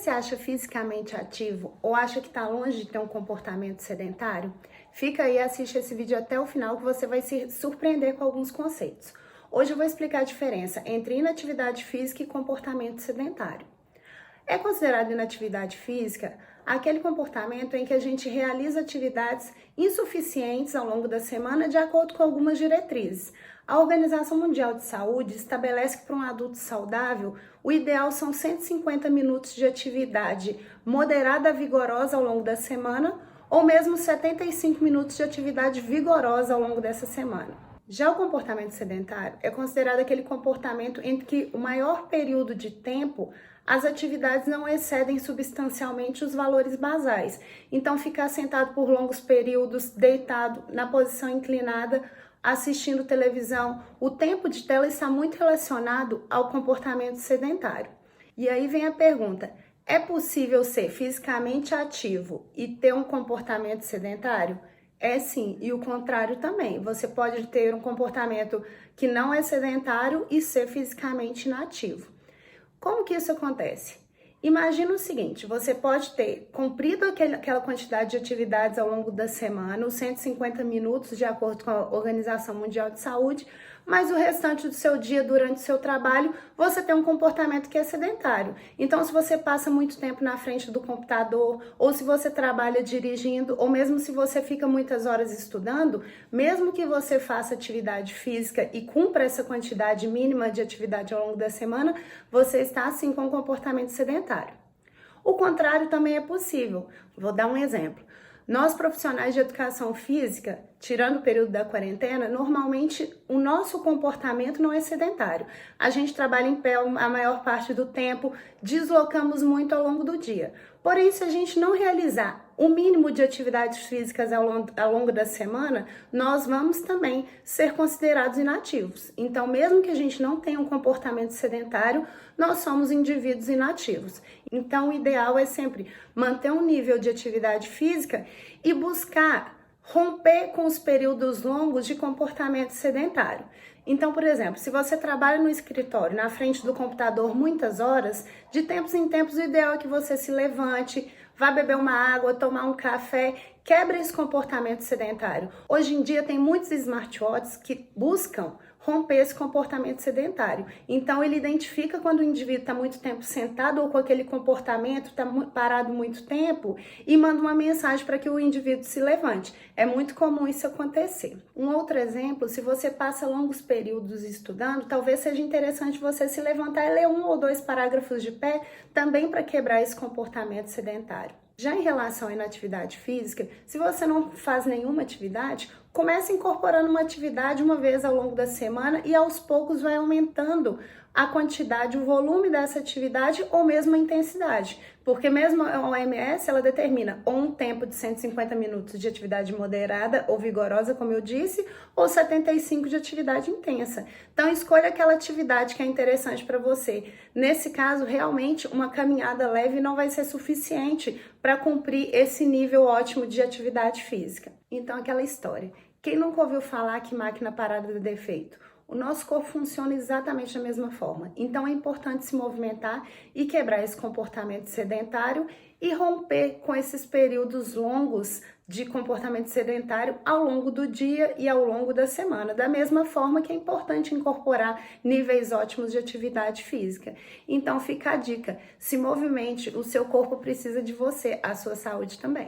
se acha fisicamente ativo ou acha que está longe de ter um comportamento sedentário? Fica aí e assiste esse vídeo até o final que você vai se surpreender com alguns conceitos. Hoje eu vou explicar a diferença entre inatividade física e comportamento sedentário. É considerado inatividade física aquele comportamento em que a gente realiza atividades insuficientes ao longo da semana de acordo com algumas diretrizes. A Organização Mundial de Saúde estabelece que para um adulto saudável, o ideal são 150 minutos de atividade moderada vigorosa ao longo da semana ou mesmo 75 minutos de atividade vigorosa ao longo dessa semana. Já o comportamento sedentário é considerado aquele comportamento em que o maior período de tempo as atividades não excedem substancialmente os valores basais. Então, ficar sentado por longos períodos, deitado, na posição inclinada, assistindo televisão, o tempo de tela está muito relacionado ao comportamento sedentário. E aí vem a pergunta: é possível ser fisicamente ativo e ter um comportamento sedentário? É sim, e o contrário também. Você pode ter um comportamento que não é sedentário e ser fisicamente inativo. Como que isso acontece? Imagina o seguinte: você pode ter cumprido aquela quantidade de atividades ao longo da semana, os 150 minutos, de acordo com a Organização Mundial de Saúde, mas o restante do seu dia, durante o seu trabalho, você tem um comportamento que é sedentário. Então, se você passa muito tempo na frente do computador, ou se você trabalha dirigindo, ou mesmo se você fica muitas horas estudando, mesmo que você faça atividade física e cumpra essa quantidade mínima de atividade ao longo da semana, você está, assim, com um comportamento sedentário. O contrário também é possível. Vou dar um exemplo. Nós, profissionais de educação física, tirando o período da quarentena, normalmente o nosso comportamento não é sedentário. A gente trabalha em pé a maior parte do tempo, deslocamos muito ao longo do dia. Porém, se a gente não realizar o mínimo de atividades físicas ao longo da semana, nós vamos também ser considerados inativos. Então, mesmo que a gente não tenha um comportamento sedentário, nós somos indivíduos inativos. Então, o ideal é sempre manter um nível de atividade física e buscar romper com os períodos longos de comportamento sedentário. Então, por exemplo, se você trabalha no escritório, na frente do computador muitas horas, de tempos em tempos o ideal é que você se levante, vá beber uma água, tomar um café, quebre esse comportamento sedentário. Hoje em dia tem muitos smartwatches que buscam romper esse comportamento sedentário. Então ele identifica quando o indivíduo está muito tempo sentado ou com aquele comportamento, está parado muito tempo e manda uma mensagem para que o indivíduo se levante. É muito comum isso acontecer. Um outro exemplo: se você passa longos períodos estudando, talvez seja interessante você se levantar e ler 1 ou 2 parágrafos de pé, também para quebrar esse comportamento sedentário. Já em relação à inatividade física, se você não faz nenhuma atividade, comece incorporando uma atividade uma vez ao longo da semana e aos poucos vai aumentando a quantidade, o volume dessa atividade ou mesmo a intensidade. Porque mesmo a OMS, ela determina ou um tempo de 150 minutos de atividade moderada ou vigorosa, como eu disse, ou 75 de atividade intensa. Então, escolha aquela atividade que é interessante para você. Nesse caso, realmente, uma caminhada leve não vai ser suficiente para cumprir esse nível ótimo de atividade física. Então, aquela história: quem nunca ouviu falar que máquina parada dá defeito? O nosso corpo funciona exatamente da mesma forma. Então é importante se movimentar e quebrar esse comportamento sedentário e romper com esses períodos longos de comportamento sedentário ao longo do dia e ao longo da semana. Da mesma forma que é importante incorporar níveis ótimos de atividade física. Então fica a dica: se movimente, o seu corpo precisa de você, a sua saúde também.